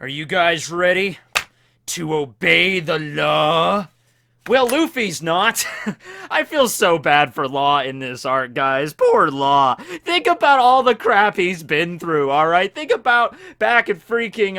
Are you guys ready to obey the law? Well, Luffy's not. I feel so bad for Law in this arc, guys. Poor Law. Think about all the crap he's been through, alright? Think about back at freaking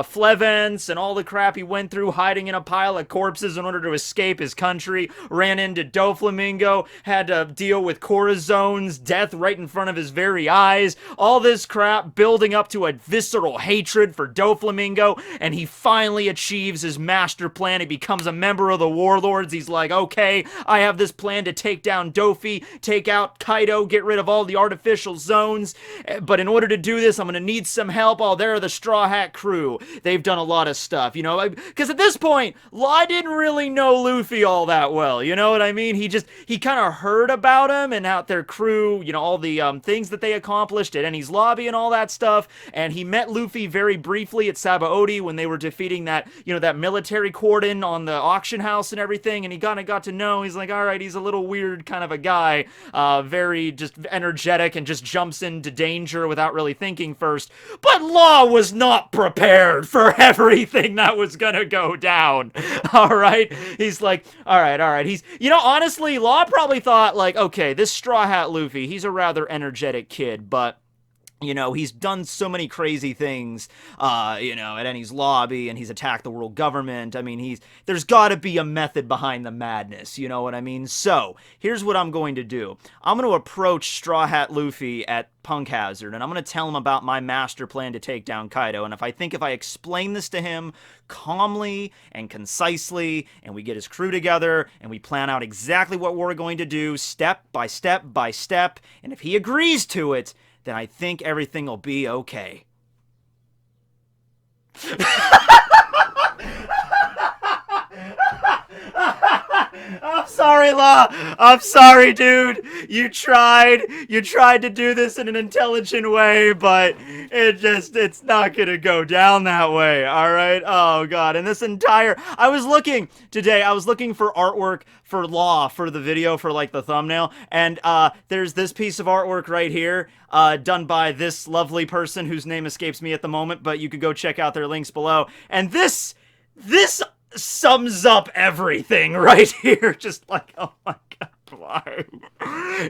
Flevence and all the crap he went through hiding in a pile of corpses in order to escape his country. Ran into Doflamingo, had to deal with Corazone's death right in front of his very eyes. All this crap building up to a visceral hatred for Doflamingo, and he finally achieves his master plan. He becomes a member of the Warlords. He's like, okay, I have this plan to take down Dofi, take out Kaido, get rid of all the artificial zones, but in order to do this, I'm gonna need some help. Oh, there are the Straw Hat crew. They've done a lot of stuff, you know, because at this point, Law didn't really know Luffy all that well, you know what I mean? He kind of heard about him and out their crew, you know, all the things that they accomplished at Eni's Lobby and all that stuff, and he met Luffy very briefly at Sabaody when they were defeating that, you know, that military cordon on the auction house and everything, and he kind of got to know, he's like, alright, he's a little weird kind of a guy, very just energetic and just jumps into danger without really thinking first, but Law was not prepared for everything that was gonna go down, alright? He's like, alright, he's, you know, honestly, Law probably thought, like, okay, this Straw Hat Luffy, he's a rather energetic kid, but you know, he's done so many crazy things, you know, at Eni's Lobby, and he's attacked the world government. I mean, there's gotta be a method behind the madness, you know what I mean? So, here's what I'm going to do. I'm going to approach Straw Hat Luffy at Punk Hazard, and I'm going to tell him about my master plan to take down Kaido, and if I explain this to him calmly and concisely, and we get his crew together, and we plan out exactly what we're going to do, step by step by step, and if he agrees to it, then I think everything will be okay. I'm sorry, Law. I'm sorry, dude. You tried to do this in an intelligent way, but it's not gonna go down that way, alright? Oh, God. And I was looking for artwork for Law for the video, for, like, the thumbnail, and, there's this piece of artwork right here, done by this lovely person whose name escapes me at the moment, but you could go check out their links below, and this sums up everything right here. Just like, oh my God, why?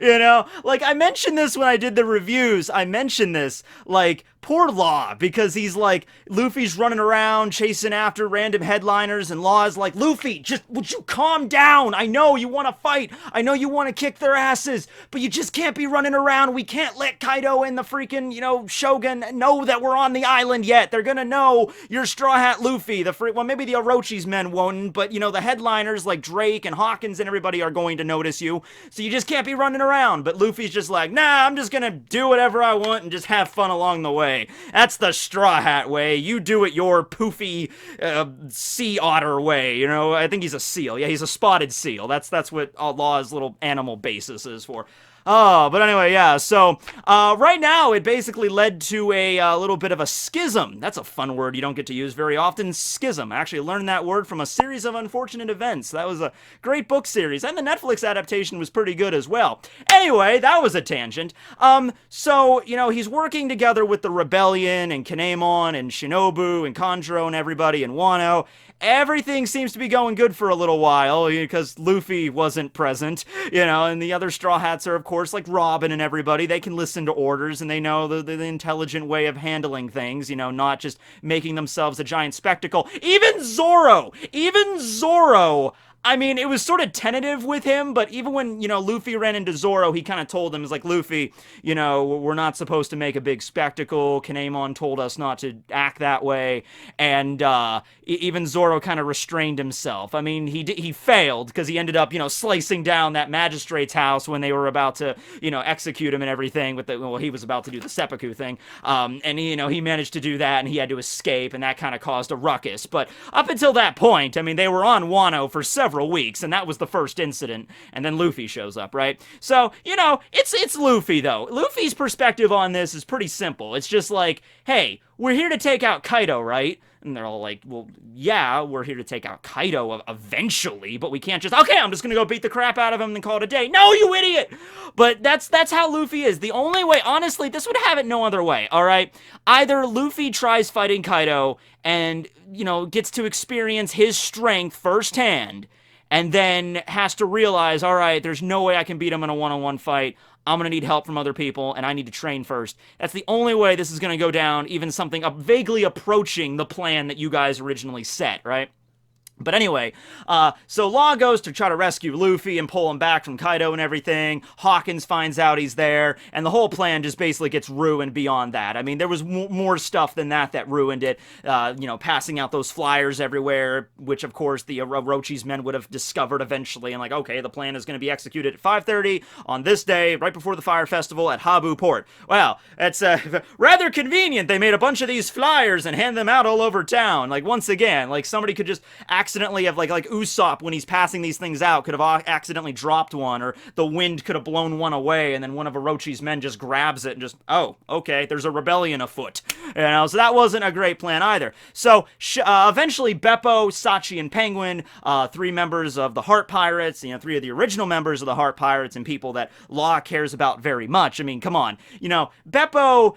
You know, like, I mentioned this when I did the reviews. I mentioned this, like, poor Law, because he's like, Luffy's running around chasing after random headliners, and Law is like, Luffy, just, would you calm down? I know you want to fight. I know you want to kick their asses, but you just can't be running around. We can't let Kaido and the freaking, you know, Shogun know that we're on the island yet. They're gonna know you're Straw Hat Luffy. Well, maybe the Orochi's men won't, but, you know, the headliners like Drake and Hawkins and everybody are going to notice you, so you just can't be running around. But Luffy's just like, nah, I'm just gonna do whatever I want and just have fun along the way. That's the Straw Hat way. You do it your poofy sea otter way, you know? I think he's a seal. Yeah, he's a spotted seal. That's what Law's little animal basis is for. Oh, but anyway, yeah, so, right now, it basically led to a little bit of a schism. That's a fun word you don't get to use very often, schism. I actually learned that word from a series of unfortunate events. That was a great book series, and the Netflix adaptation was pretty good as well. Anyway, that was a tangent. So, you know, he's working together with the Rebellion, and Kinemon, and Shinobu, and Kanjuro, and everybody, and Wano. Everything seems to be going good for a little while, because Luffy wasn't present, you know, and the other Straw Hats are, of course, like Robin and everybody. They can listen to orders, and they know the intelligent way of handling things, you know, not just making themselves a giant spectacle. Even Zoro, I mean, it was sort of tentative with him, but even when, you know, Luffy ran into Zoro, he kind of told him, he's like, Luffy, you know, we're not supposed to make a big spectacle. Kinemon told us not to act that way, and even Zoro kind of restrained himself. I mean, he failed, because he ended up, you know, slicing down that magistrate's house when they were about to, you know, execute him and everything, well, he was about to do the seppuku thing, and, you know, he managed to do that, and he had to escape, and that kind of caused a ruckus. But up until that point, I mean, they were on Wano for several weeks, and that was the first incident, and then Luffy shows up, right? So, you know, it's Luffy, though. Luffy's perspective on this is pretty simple. It's just like, hey, we're here to take out Kaido, right? And they're all like, well, yeah, we're here to take out Kaido eventually, but we can't just, okay, I'm just gonna go beat the crap out of him and call it a day. No, you idiot! But that's how Luffy is. The only way, honestly, this would have it no other way, all right? Either Luffy tries fighting Kaido and, gets to experience his strength firsthand, and then has to realize, all right, there's no way I can beat him in a one-on-one fight. I'm going to need help from other people, and I need to train first. That's the only way this is going to go down, even something vaguely approaching the plan that you guys originally set, right? But anyway, so Law goes to try to rescue Luffy and pull him back from Kaido and everything. Hawkins finds out he's there, and the whole plan just basically gets ruined beyond that. I mean, there was more stuff than that ruined it. Passing out those flyers everywhere, which of course the Orochi's men would have discovered eventually, and like, okay, the plan is going to be executed at 5:30 on this day, right before the Fire Festival at Habu Port. Well, it's rather convenient. They made a bunch of these flyers and hand them out all over town. Like, once again, like somebody could just accidentally have like Usopp, when he's passing these things out, could have accidentally dropped one, or the wind could have blown one away, and then one of Orochi's men just grabs it and just, oh, okay, there's a rebellion afoot. So that wasn't a great plan either. So eventually Beppo, Sachi, and Penguin, 3 members of the Heart Pirates, 3 of the original members of the Heart Pirates, and people that Law cares about very much. I mean, come on, Beppo,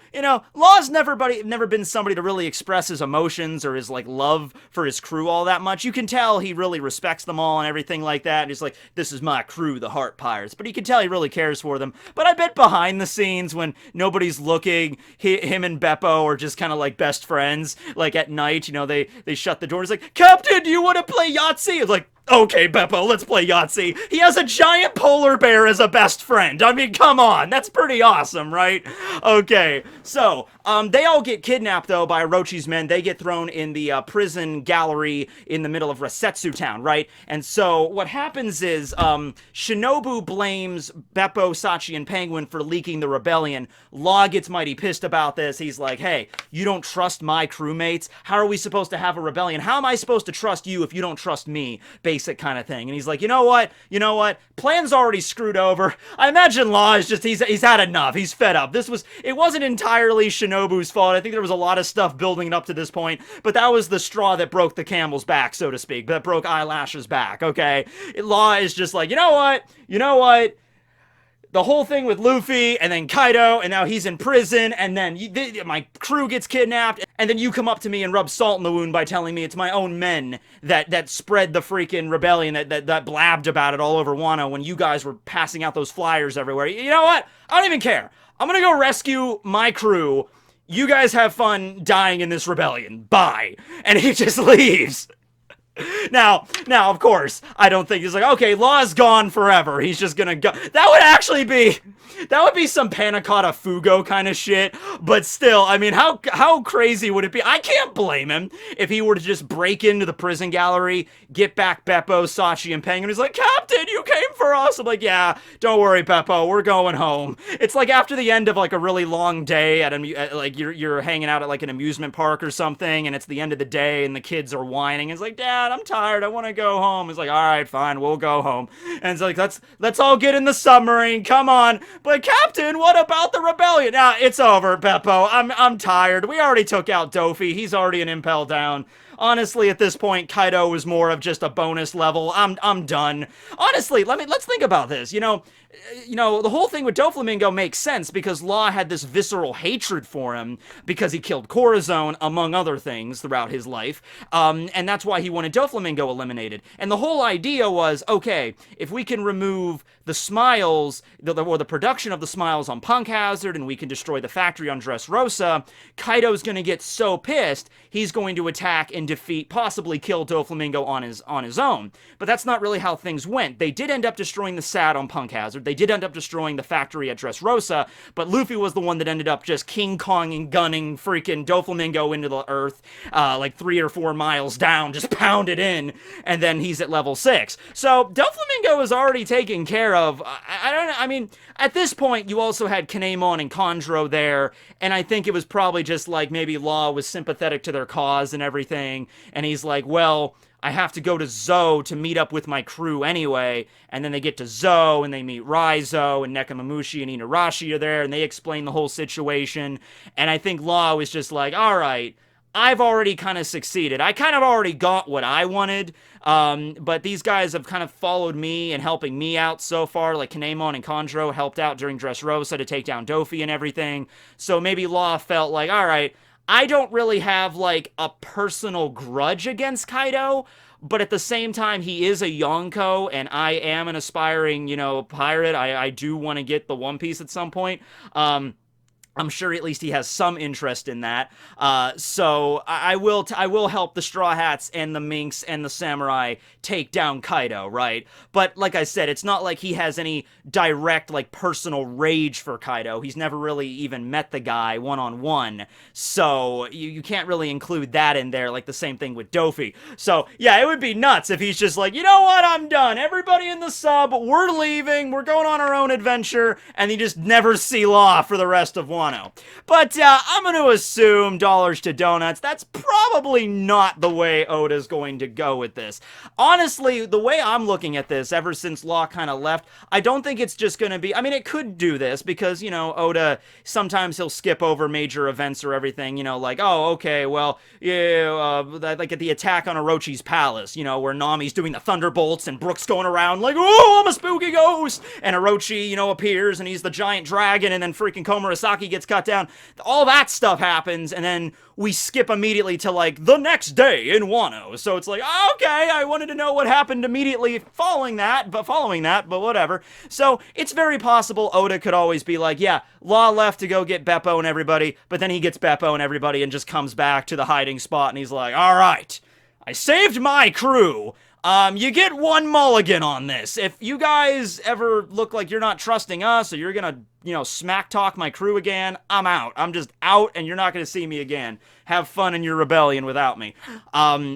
Law's never been somebody to really express his emotions or his like love for his crew all that much. You can tell he really respects them all and everything like that, and he's like, this is my crew, the Heart Pirates. But you can tell he really cares for them. But I bet behind the scenes, when nobody's looking, him and Beppo are just kind of like best friends. Like at night, they shut the door. He's like, Captain, do you want to play Yahtzee? It's like, okay, Beppo, let's play Yahtzee. He has a giant polar bear as a best friend. I mean, come on. That's pretty awesome, right? Okay, so, they all get kidnapped, though, by Orochi's men. They get thrown in the prison gallery in the middle of Resetsu Town, right? And so, what happens is, Shinobu blames Beppo, Sachi, and Penguin for leaking the rebellion. Law gets mighty pissed about this. He's like, hey, you don't trust my crewmates? How are we supposed to have a rebellion? How am I supposed to trust you if you don't trust me? Basic kind of thing. And he's like, you know what? Plan's already screwed over. I imagine Law is just, he's had enough. He's fed up. It wasn't entirely Shinobu's fault. I think there was a lot of stuff building up to this point, but that was the straw that broke the camel's back, so to speak. That broke Eyelash's back, okay? Law is just like, you know what? The whole thing with Luffy, and then Kaido, and now he's in prison, and then my crew gets kidnapped, and then you come up to me and rub salt in the wound by telling me it's my own men that spread the freaking rebellion, that blabbed about it all over Wano when you guys were passing out those flyers everywhere. You know what? I don't even care. I'm gonna go rescue my crew. You guys have fun dying in this rebellion. Bye. And he just leaves. Now, of course, I don't think he's like, okay, Law's gone forever. He's just gonna go. That would be some Panna Cotta Fugo kind of shit. But still, I mean, how crazy would it be? I can't blame him if he were to just break into the prison gallery, get back Beppo, Sachi, and Penguin. He's like, Captain, you came for us. I'm like, yeah, don't worry, Beppo, we're going home. It's like after the end of like a really long day at like you're hanging out at like an amusement park or something, and it's the end of the day, and the kids are whining. It's like, Dad, I'm tired. I want to go home. It's like, all right, fine, we'll go home. And it's like, let's all get in the submarine. Come on. But Captain, what about the rebellion? Nah, it's over, Beppo. I'm tired. We already took out Dofi. He's already an impel down. Honestly, at this point, Kaido was more of just a bonus level. I'm done. Honestly, let's think about this. The whole thing with Doflamingo makes sense because Law had this visceral hatred for him because he killed Corazon, among other things, throughout his life. And that's why he wanted Doflamingo eliminated. And the whole idea was, okay, if we can remove the smiles, or the production of the smiles on Punk Hazard, and we can destroy the factory on Dressrosa, Kaido's going to get so pissed, he's going to attack and defeat, possibly kill Doflamingo on his own. But that's not really how things went. They did end up destroying the SAT on Punk Hazard. They did end up destroying the factory at Dressrosa, but Luffy was the one that ended up just King Konging, gunning freaking Doflamingo into the earth, like 3 or 4 miles down, just pounded in, and then he's at level 6. So Doflamingo is already taken care of. I mean, at this point, you also had Kinemon and Chondro there, and I think it was probably just like maybe Law was sympathetic to their cause and everything, and he's like, well, I have to go to Zou to meet up with my crew anyway. And then they get to Zou and they meet Raizo and Nekomamushi and Inarashi are there and they explain the whole situation. And I think Law was just like, all right, I've already kind of succeeded. I kind of already got what I wanted, but these guys have kind of followed me and helping me out so far. Like Kinemon and Kondro helped out during Dressrosa to take down Dofi and everything. So maybe Law felt like, all right, I don't really have like a personal grudge against Kaido, but at the same time, he is a Yonko, and I am an aspiring, pirate. I do want to get the One Piece at some point. I'm sure at least he has some interest in that. So I will help the Straw Hats and the Minks and the Samurai take down Kaido, right? But like I said, it's not like he has any direct, like, personal rage for Kaido. He's never really even met the guy one-on-one. So you can't really include that in there, like the same thing with Dofi. So yeah, it would be nuts if he's just like, you know what, I'm done. Everybody in the sub, we're leaving. We're going on our own adventure. And you just never see Law for the rest of Wano. But I'm going to assume dollars to donuts. That's probably not the way Oda's going to go with this. Honestly, the way I'm looking at this, ever since Law kind of left, I don't think it's just going to be... I mean, it could do this because, Oda, sometimes he'll skip over major events or everything, like, oh, okay, well, yeah, like at the attack on Orochi's palace, where Nami's doing the thunderbolts and Brook's going around like, oh, I'm a spooky ghost! And Orochi, appears and he's the giant dragon and then freaking Komurasaki gets cut down. All that stuff happens and then we skip immediately to like the next day in Wano. So it's like, okay, I wanted to know what happened immediately following that, but whatever. So it's very possible Oda could always be like, yeah, Law left to go get Beppo and everybody, but then he gets Beppo and everybody and just comes back to the hiding spot and he's like, all right, I saved my crew. You get one mulligan on this. If you guys ever look like you're not trusting us or you're gonna, smack talk my crew again, I'm out. I'm just out and you're not gonna see me again. Have fun in your rebellion without me.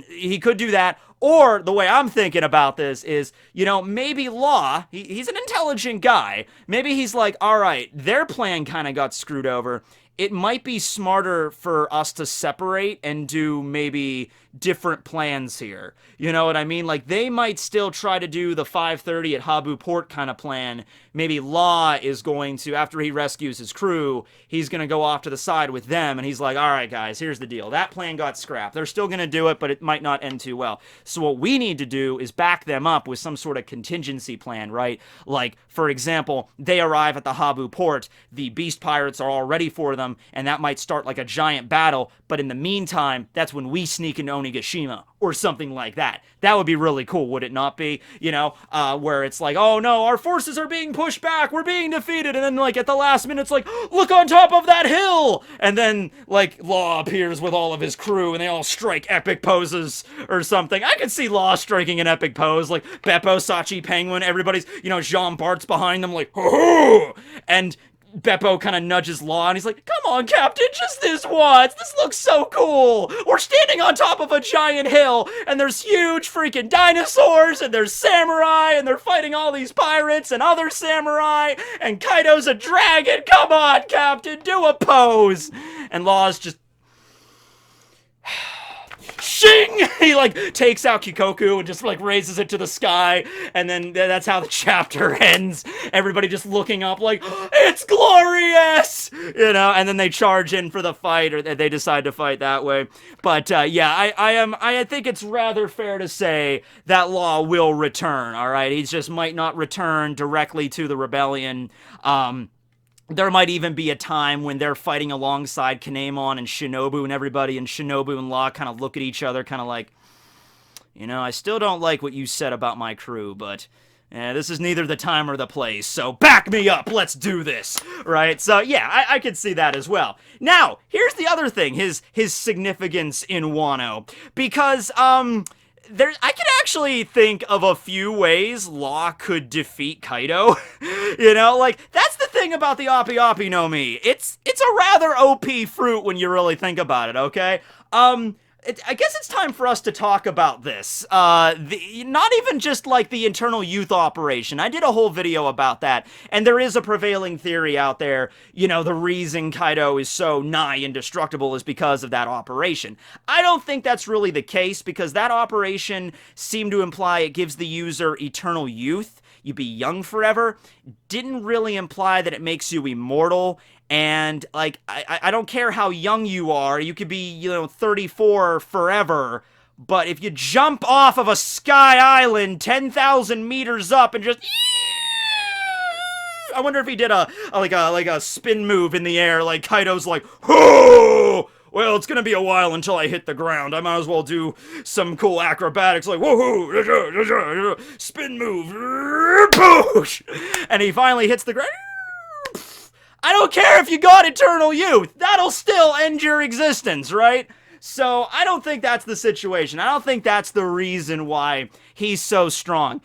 He could do that. Or the way I'm thinking about this is, maybe Law, he's an intelligent guy. Maybe he's like, all right, their plan kind of got screwed over. It might be smarter for us to separate and do maybe different plans here. You know what I mean? Like, they might still try to do the 5:30 at Habu Port kind of plan. Maybe Law is going to, after he rescues his crew, he's going to go off to the side with them, and he's like, all right, guys, here's the deal. That plan got scrapped. They're still going to do it, but it might not end too well. So what we need to do is back them up with some sort of contingency plan, right? Like, for example, they arrive at the Habu Port, the Beast Pirates are all ready for them, and that might start like a giant battle, but in the meantime, that's when we sneak into Onigashima, or something like that. That would be really cool, would it not be? Where it's like, oh no, our forces are being pushed back, we're being defeated, and then like at the last minute it's like, look on top of that hill! And then like Law appears with all of his crew and they all strike epic poses or something. I could see Law striking an epic pose, like Beppo, Sachi, Penguin, everybody's, Jean Bart's behind them like, oh! And Beppo kind of nudges Law, and he's like, come on, Captain, just this once. This looks so cool. We're standing on top of a giant hill, and there's huge freaking dinosaurs, and there's samurai, and they're fighting all these pirates and other samurai, and Kaido's a dragon. Come on, Captain, do a pose. And Law's just... Shing! He like takes out Kikoku and just like raises it to the sky, and then that's how the chapter ends. Everybody just looking up like, it's glorious! And then they charge in for the fight, or they decide to fight that way. But yeah, I think it's rather fair to say that Law will return, alright? He just might not return directly to the rebellion. There might even be a time when they're fighting alongside Kinemon and Shinobu and everybody, and Shinobu and Law kind of look at each other kind of like, I still don't like what you said about my crew, but this is neither the time or the place, so back me up, let's do this, right? So yeah, I could see that as well. Now, here's the other thing, his significance in Wano, because, I can actually think of a few ways Law could defeat Kaido. That's the thing about the Oppi Oppi no Mi. It's a rather OP fruit when you really think about it, okay? I guess it's time for us to talk about this. Not even just like the internal youth operation. I did a whole video about that, and there is a prevailing theory out there. The reason Kaido is so nigh indestructible is because of that operation. I don't think that's really the case, because that operation seemed to imply it gives the user eternal youth. You be young forever. Didn't really imply that it makes you immortal. And, like, I don't care how young you are. You could be, 34 forever. But if you jump off of a sky island 10,000 meters up and just... I wonder if he did a spin move in the air. Like, Kaido's like, oh! Well, it's gonna be a while until I hit the ground. I might as well do some cool acrobatics, like woohoo, spin move, push, and he finally hits the ground. I don't care if you got eternal youth. That'll still end your existence, right? So I don't think that's the situation. I don't think that's the reason why he's so strong.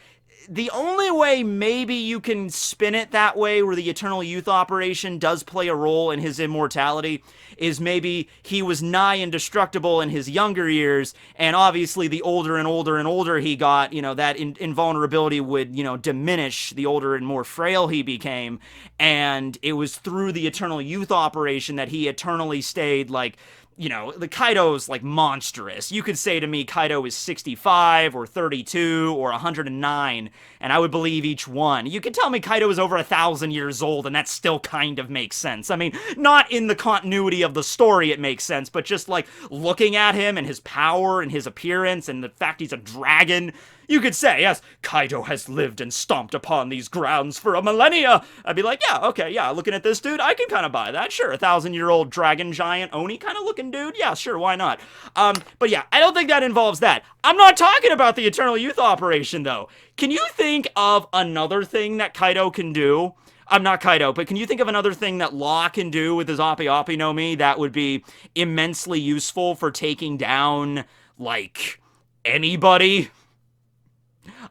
The only way maybe you can spin it that way, where the eternal youth operation does play a role in his immortality, is maybe he was nigh indestructible in his younger years, and obviously the older and older and older he got, that invulnerability would, diminish the older and more frail he became, and it was through the eternal youth operation that he eternally stayed, like, the Kaido's, like, monstrous. You could say to me Kaido is 65 or 32 or 109, and I would believe each one. You could tell me Kaido is over 1,000 years old, and that still kind of makes sense. I mean, not in the continuity of the story it makes sense, but just, like, looking at him and his power and his appearance and the fact he's a dragon, you could say, yes, Kaido has lived and stomped upon these grounds for a millennia. I'd be like, yeah, okay, yeah, looking at this dude, I can kind of buy that. Sure, 1,000-year-old dragon giant Oni kind of looking dude. Yeah, sure, why not? But yeah, I don't think that involves that. I'm not talking about the Eternal Youth operation, though. Can you think of another thing that Kaido can do? I'm not Kaido, but can you think of another thing that Law can do with his Oppi Oppi no Mi that would be immensely useful for taking down, like, anybody?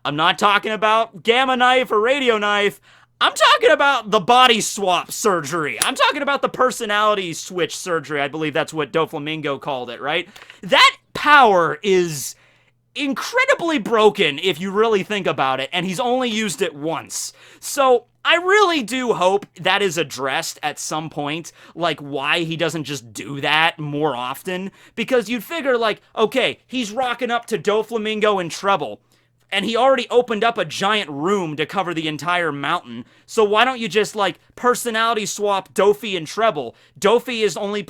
I'm not talking about Gamma Knife or Radio Knife. I'm talking about the body swap surgery. I'm talking about the personality switch surgery. I believe that's what Doflamingo called it, right? That power is incredibly broken if you really think about it, and he's only used it once. So I really do hope that is addressed at some point, like why he doesn't just do that more often, because you'd figure, like, okay, he's rocking up to Doflamingo in Treble, and he already opened up a giant room to cover the entire mountain. So why don't you just, like, personality swap Dofi and Treble? Dofi is only,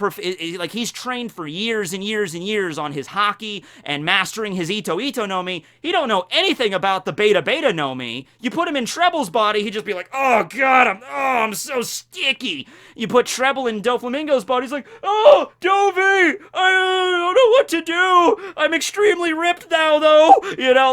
like, he's trained for years and years and years on his haki and mastering his Ito Ito no Mi. He don't know anything about the Beta Beta no Mi. You put him in Treble's body, he'd just be like, oh god, I'm so sticky. You put Treble in Doflamingo's body, he's like, oh, Dofi, I don't know what to do. I'm extremely ripped now, though.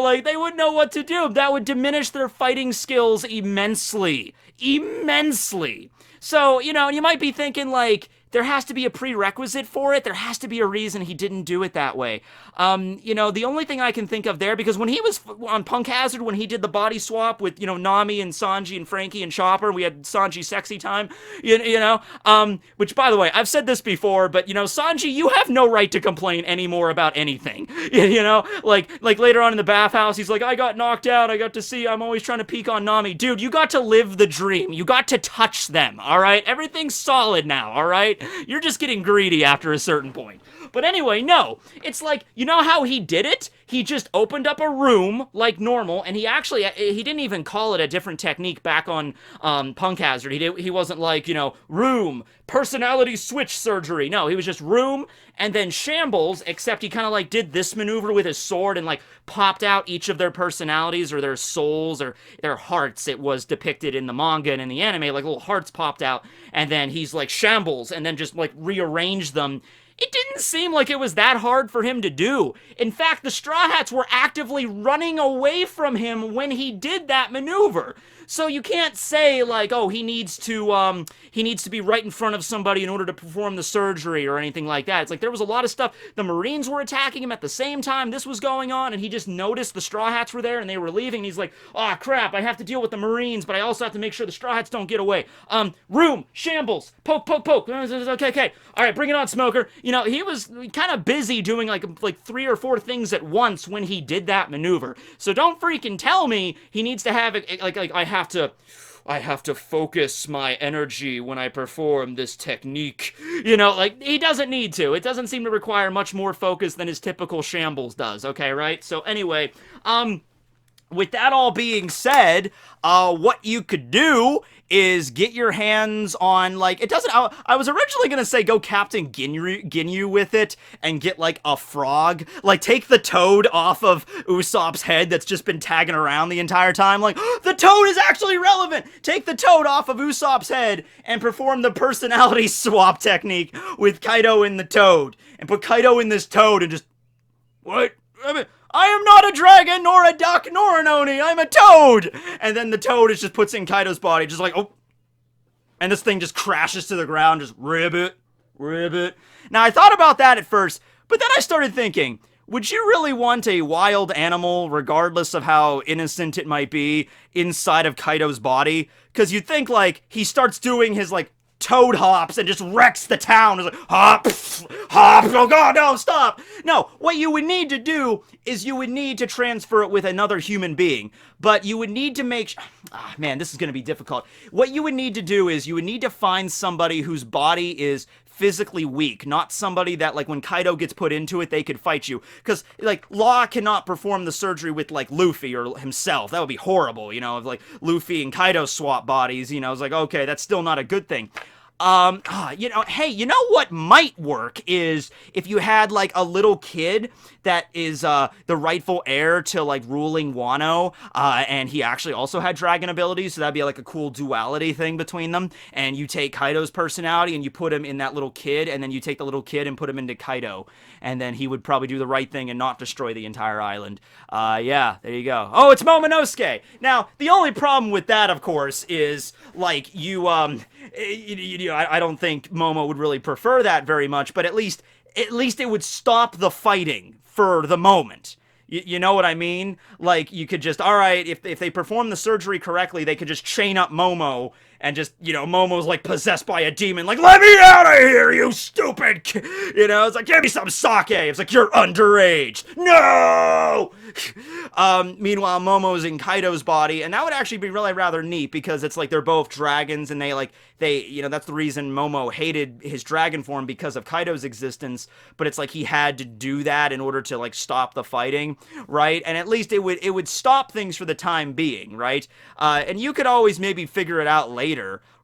Like, they wouldn't know what to do. That would diminish their fighting skills immensely. Immensely. So, you might be thinking, like, there has to be a prerequisite for it. There has to be a reason he didn't do it that way. The only thing I can think of there, because when he was on Punk Hazard, when he did the body swap with, Nami and Sanji and Frankie and Chopper, we had Sanji sexy time, which, by the way, I've said this before, but, Sanji, you have no right to complain anymore about anything. Like later on in the bathhouse, he's like, I got knocked out. I got to see, I'm always trying to peek on Nami. Dude, you got to live the dream. You got to touch them, all right? Everything's solid now, all right? You're just getting greedy after a certain point. But anyway, no. It's like, you know how he did it? He just opened up a room like normal, and he didn't even call it a different technique back on Punk Hazard. He wasn't like, room, personality switch surgery. No, he was just room, and then shambles, except he kind of like did this maneuver with his sword and like popped out each of their personalities or their souls or their hearts. It was depicted in the manga and in the anime, like little hearts popped out, and then he's like shambles and then just like rearranged them. It didn't seem like it was that hard for him to do. In fact, the Straw Hats were actively running away from him when he did that maneuver. So you can't say like, oh, he needs to be right in front of somebody in order to perform the surgery or anything like that. It's like there was a lot of stuff. The Marines were attacking him at the same time this was going on, and he just noticed the Straw Hats were there and they were leaving, and he's like, oh crap, I have to deal with the Marines, but I also have to make sure the Straw Hats don't get away. Room, shambles, poke, poke, poke. Okay. All right, bring it on, Smoker. You know, he was kind of busy doing like 3 or 4 things at once when he did that maneuver. So don't freaking tell me he needs to have it like I have to focus my energy when I perform this technique. You know, like, he doesn't need to. It doesn't seem to require much more focus than his typical shambles does, okay, right? So anyway, with that all being said, what you could do is get your hands on, like, it doesn't, I was originally gonna say go Captain Ginyu with it and get, like, a frog. Like, take the toad off of Usopp's head that's just been tagging around the entire time. Like, the toad is actually relevant! Take the toad off of Usopp's head and perform the personality swap technique with Kaido and the toad. And put Kaido in this toad and just, what? I am not a dragon, nor a duck, nor an oni, I'm a toad! And then the toad just puts in Kaido's body, just like, oh. And this thing just crashes to the ground, just ribbit. Now, I thought about that at first, but then I started thinking, would you really want a wild animal, regardless of how innocent it might be, inside of Kaido's body? Because you'd think, like, he starts doing his, like, toad hops and just wrecks the town. It's like, hop, oh god, no, stop. No, what you would need to do is you would need to transfer it with another human being. But you would need to make, man, this is going to be difficult. What you would need to do is you would need to find somebody whose body is physically weak, not somebody that, like, when Kaido gets put into it, they could fight you. Because, like, Law cannot perform the surgery with, like, Luffy or himself. That would be horrible, you know, if, like, Luffy and Kaido swap bodies, you know, it's like, okay, that's still not a good thing. You know, hey, you know what might work is if you had, like, a little kid that is, the rightful heir to, like, ruling Wano, and he actually also had dragon abilities, so that'd be, like, a cool duality thing between them, and you take Kaido's personality and you put him in that little kid, and then you take the little kid and put him into Kaido, and then he would probably do the right thing and not destroy the entire island. Yeah, there you go. Oh, it's Momonosuke! Now, the only problem with that, of course, is, like, I don't think Momo would really prefer that very much, but at least it would stop the fighting for the moment. You know what I mean? Like, you could just, alright, if they perform the surgery correctly, they could just chain up Momo, and just, you know, Momo's, like, possessed by a demon, like, let me out of here, you stupid you know, it's like, give me some sake. It's like, you're underage. No! Meanwhile, Momo's in Kaido's body, and that would actually be really rather neat, because it's like they're both dragons, and you know, that's the reason Momo hated his dragon form, because of Kaido's existence, but it's like he had to do that in order to, like, stop the fighting, right? And at least it would stop things for the time being, right? And you could always maybe figure it out later,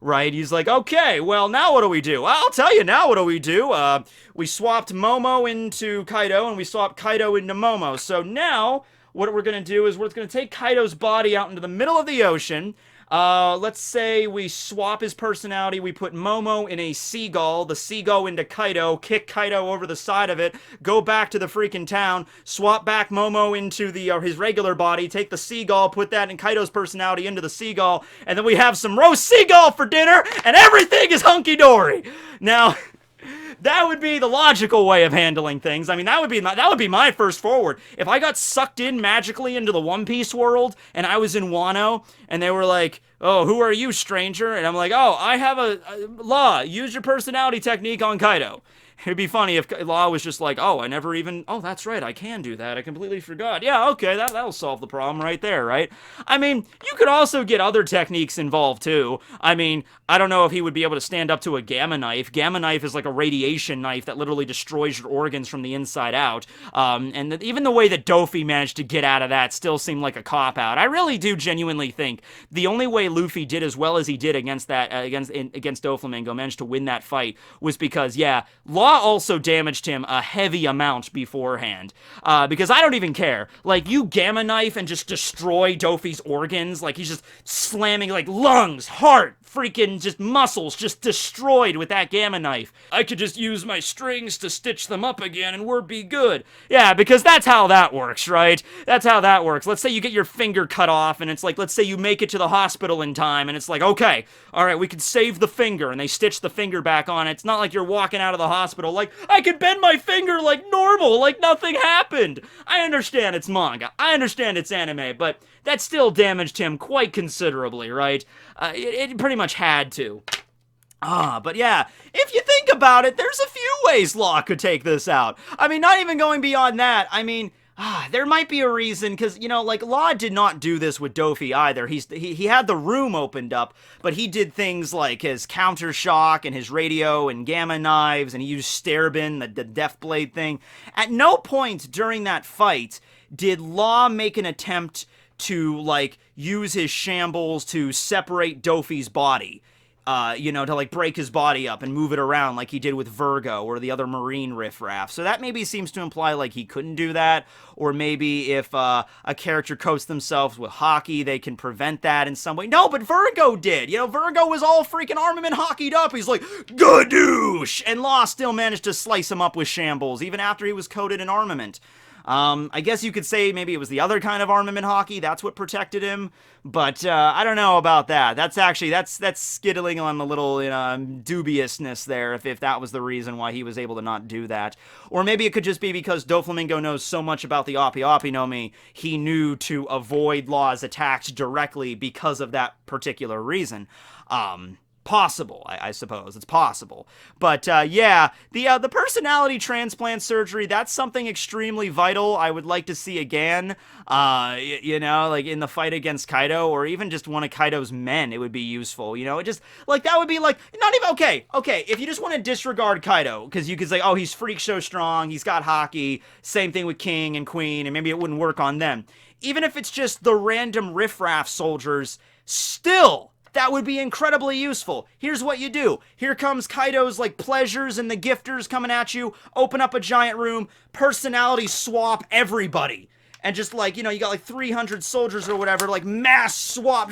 right? He's like, okay, well, now what do we do? Well, I'll tell you now what do we do. We swapped Momo into Kaido, and we swapped Kaido into Momo. So now, what we're going to do is we're going to take Kaido's body out into the middle of the ocean. Let's say we swap his personality, we put Momo in a seagull, the seagull into Kaido, kick Kaido over the side of it, go back to the freaking town, swap back Momo into his regular body, take the seagull, put that in Kaido's personality into the seagull, and then we have some roast seagull for dinner, and everything is hunky-dory! Now, that would be the logical way of handling things. I mean, that would be my first forward. If I got sucked in magically into the One Piece world, and I was in Wano, and they were like, oh, who are you, stranger? And I'm like, oh, I have a Law, use your personality technique on Kaido. It'd be funny if Law was just like, oh, oh, that's right, I can do that, I completely forgot. Yeah, okay, that'll solve the problem right there, right? I mean, you could also get other techniques involved, too. I mean, I don't know if he would be able to stand up to a gamma knife. Gamma knife is like a radiation knife that literally destroys your organs from the inside out. And even the way that Dofi managed to get out of that still seemed like a cop-out. I really do genuinely think the only way Luffy did as well as he did against Doflamingo, managed to win that fight, was because, yeah, Law also damaged him a heavy amount beforehand. Because I don't even care. Like, you gamma knife and just destroy Dofi's organs, like, he's just slamming, like, lungs, heart, freaking just muscles just destroyed with that gamma knife. I could just use my strings to stitch them up again and we'll be good. Yeah, because that's how that works, right? That's how that works. Let's say you get your finger cut off and it's like, let's say you make it to the hospital in time and it's like, okay, all right, we can save the finger, and they stitch the finger back on. It's not like you're walking out of the hospital like, I can bend my finger like normal, like nothing happened. I understand it's manga. I understand it's anime, but that still damaged him quite considerably, right? It pretty much had to. But yeah, if you think about it, there's a few ways Law could take this out. I mean, not even going beyond that, I mean, there might be a reason, because, you know, like, Law did not do this with Dofi either. He had the room opened up, but he did things like his counter shock and his radio and gamma knives, and he used Starbin, the Death Blade thing. At no point during that fight did Law make an attempt to, like, use his shambles to separate Dofi's body. You know, to like break his body up and move it around like he did with Virgo or the other Marine riffraff. So that maybe seems to imply like he couldn't do that, or maybe if a character coats themselves with hockey, they can prevent that in some way. No, but Virgo did. You know, Virgo was all freaking armament hockeyed up. He's like, gadoosh! And Law still managed to slice him up with shambles, even after he was coated in armament. I guess you could say maybe it was the other kind of armament hockey, that's what protected him, but I don't know about that. That's skittling on the little, you know, dubiousness there, if that was the reason why he was able to not do that. Or maybe it could just be because Doflamingo knows so much about the Oppi Oppi no Mi, he knew to avoid Law's attacks directly because of that particular reason. Possible, I suppose. It's possible. But, yeah, the personality transplant surgery, that's something extremely vital I would like to see again, you know, like, in the fight against Kaido, or even just one of Kaido's men, it would be useful, you know? It just, like, that would be, like, not even, okay, if you just want to disregard Kaido, because you could say, oh, he's freak show strong, he's got hockey, same thing with King and Queen, and maybe it wouldn't work on them. Even if it's just the random riffraff soldiers, still, that would be incredibly useful. Here's what you do. Here comes Kaido's, like, pleasures and the gifters coming at you. Open up a giant room. Personality swap everybody. And just, like, you know, you got, like, 300 soldiers or whatever. Like, mass swap.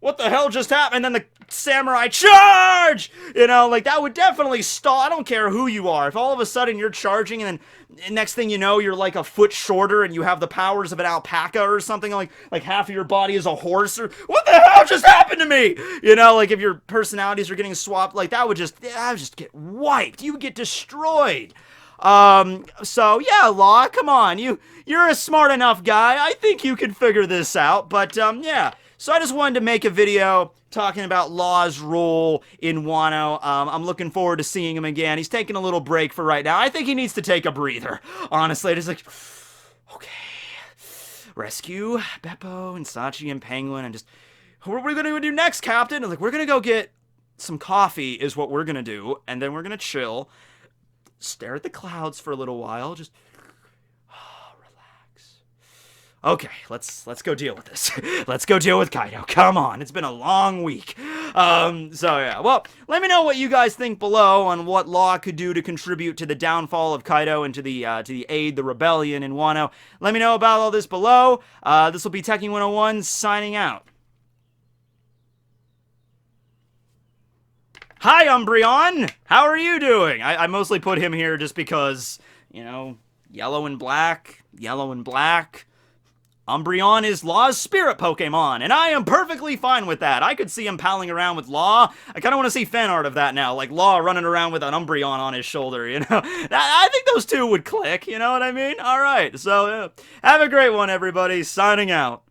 What the hell just happened? And then the samurai charge! You know, like, that would definitely stall. I don't care who you are. If all of a sudden you're charging and then next thing you know, you're like a foot shorter and you have the powers of an alpaca or something, like half of your body is a horse, or what the hell just happened to me? You know, like, if your personalities are getting swapped, like, that would just get wiped. You would get destroyed. So yeah, Law, come on. You're a smart enough guy. I think you can figure this out. But, yeah. So I just wanted to make a video talking about Law's role in Wano. I'm looking forward to seeing him again. He's taking a little break for right now. I think he needs to take a breather, honestly. Just like, okay, rescue Beppo and Sachi and Penguin, and just, what are we going to do next, Captain? I'm like, we're going to go get some coffee is what we're going to do, and then we're going to chill, stare at the clouds for a little while, just okay, let's go deal with this. Let's go deal with Kaido. Come on, it's been a long week. So yeah, well, let me know what you guys think below on what Law could do to contribute to the downfall of Kaido and to the aid the rebellion in Wano. Let me know about all this below. This will be Tekking101 signing out. Hi, Umbreon! How are you doing? I mostly put him here just because, you know, yellow and black. Umbreon is Law's spirit Pokemon, and I am perfectly fine with that. I could see him palling around with Law. I kind of want to see fan art of that now, like Law running around with an Umbreon on his shoulder, you know? I think those two would click, you know what I mean? Alright, so have a great one, everybody. Signing out.